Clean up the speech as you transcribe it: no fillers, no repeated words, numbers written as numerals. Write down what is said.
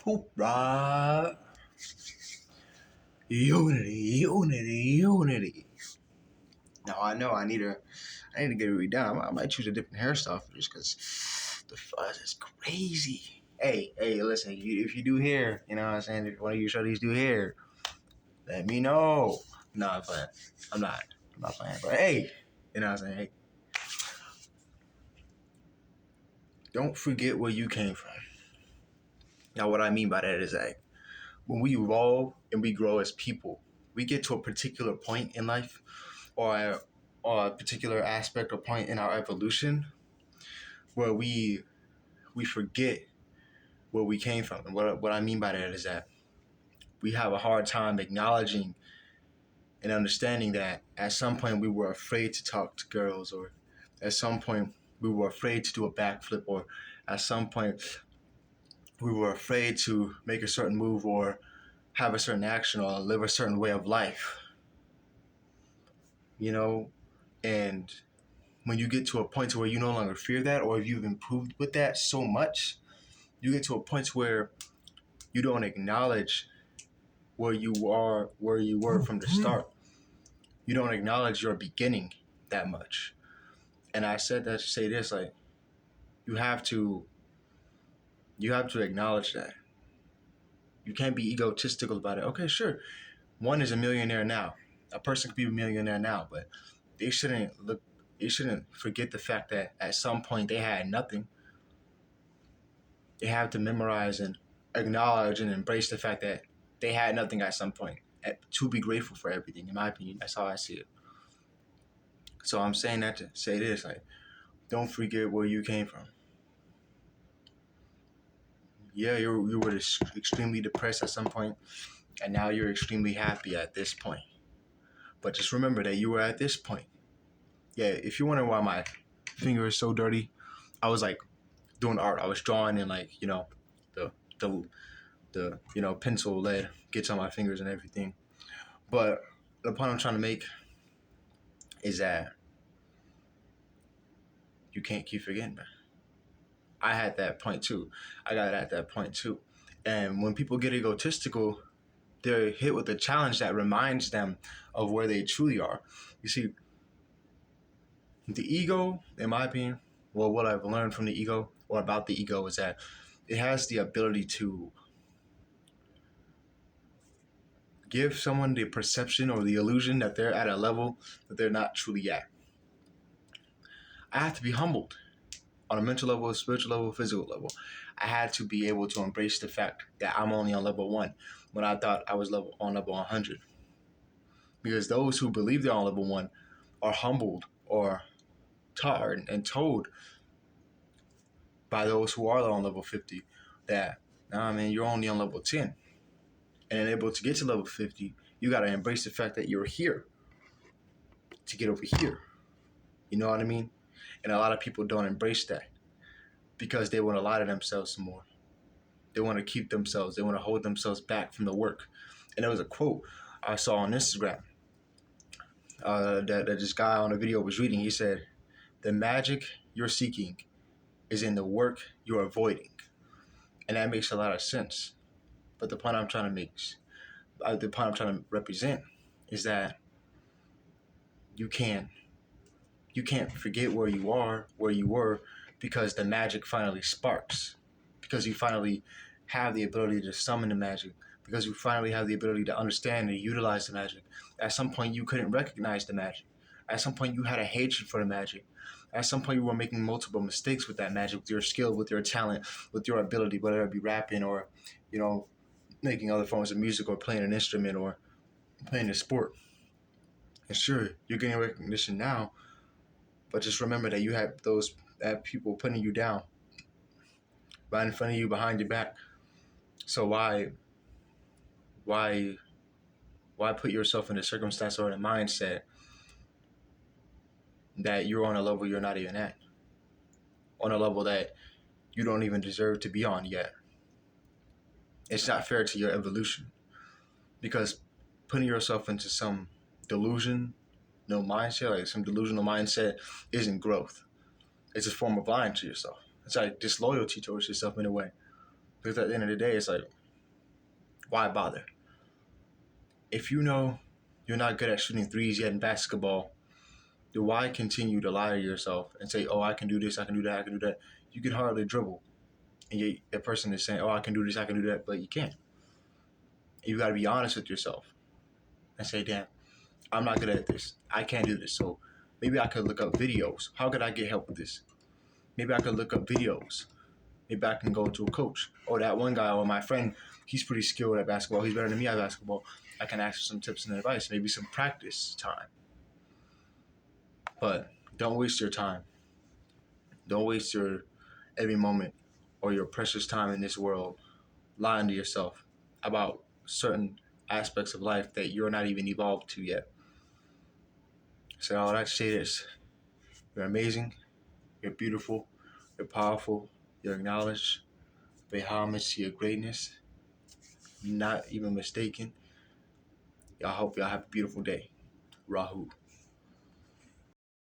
Hoorah! Unity. Now I know I need to get it redone. I might choose a different hairstyle for this because the fuzz is crazy. Hey, listen, if you do hair, you know what I'm saying? If one of you shorties do hair, let me know. No, I'm playing. I'm not playing. But hey, you know what I'm saying? Hey, don't forget where you came from. Now, what I mean by that is that when we evolve and we grow as people, we get to a particular point in life or a particular aspect or point in our evolution where we forget where we came from. And what I mean by that is that we have a hard time acknowledging and understanding that at some point we were afraid to talk to girls, or at some point we were afraid to do a backflip, or at some point we were afraid to make a certain move or have a certain action or live a certain way of life. You know, and when you get to a point where you no longer fear that, or if you've improved with that so much, you get to a point where you don't acknowledge where you were from the start. You don't acknowledge your beginning that much. And I said that to say this, like, you have to acknowledge that. You can't be egotistical about it. Okay, sure. One is a millionaire now. A person could be a millionaire now, but they shouldn't forget the fact that at some point they had nothing. They have to memorize and acknowledge and embrace the fact that they had nothing at some point, to be grateful for everything. In my opinion, that's how I see it. So I'm saying that to say this, like, don't forget where you came from. Yeah, you were extremely depressed at some point, and now you're extremely happy at this point. But just remember that you were at this point. Yeah, if you're wondering why my finger is so dirty, I was like doing art. I was drawing, and like, you know, the pencil lead gets on my fingers and everything. But the point I'm trying to make is that you can't keep forgetting, man. I had that point too. I got at that point too. And when people get egotistical, they're hit with a challenge that reminds them of where they truly are. You see, the ego, in my opinion, well, what I've learned from the ego or about the ego is that it has the ability to give someone the perception or the illusion that they're at a level that they're not truly at. I have to be humbled on a mental level, spiritual level, physical level. I had to be able to embrace the fact that I'm only on level 1 when I thought I was on level 100. Because those who believe they're on level 1 are humbled or taught and told by those who are on level 50 that, nah, man, you're only on level 10. And able to get to level 50, you got to embrace the fact that you're here to get over here. You know what I mean? And a lot of people don't embrace that because they want to lie to themselves some more. They want to keep themselves. They want to hold themselves back from the work. And there was a quote I saw on Instagram that this guy on the video was reading. He said, "The magic you're seeking is in the work you're avoiding." And that makes a lot of sense. But the point I'm trying to represent is that you can't forget where you were, because the magic finally sparks, because you finally have the ability to summon the magic, because you finally have the ability to understand and utilize the magic. At some point, you couldn't recognize the magic. At some point, you had a hatred for the magic. At some point, you were making multiple mistakes with that magic, with your skill, with your talent, with your ability, whether it be rapping or, making other forms of music or playing an instrument or playing a sport. And sure, you're getting recognition now, but just remember that you had that people putting you down right in front of you, behind your back. So why put yourself in a circumstance or in a mindset that you're on a level you're not even at, on a level that you don't even deserve to be on yet? It's not fair to your evolution, because putting yourself into some delusional mindset isn't growth. It's a form of lying to yourself. It's like disloyalty towards yourself in a way. Because at the end of the day, it's like, Why bother? If you know you're not good at shooting threes yet in basketball, then why continue to lie to yourself and say, oh, I can do this, I can do that, I can do that? You can hardly dribble. And yet that person is saying, oh, I can do this, I can do that, but you can't. You got to be honest with yourself and say, damn, I'm not good at this. I can't do this. So maybe I could look up videos. How could I get help with this? Maybe I could look up videos. Maybe I can go to a coach. Or that one guy or my friend, he's pretty skilled at basketball. He's better than me at basketball. I can ask for some tips and advice, maybe some practice time. But don't waste your time. Don't waste your every moment or your precious time in this world lying to yourself about certain aspects of life that you're not even evolved to yet. So all that shit is, you're amazing, you're beautiful, you're powerful, you're acknowledged. Pay homage to your greatness. You're not even mistaken. Y'all hope y'all have a beautiful day. Rahu.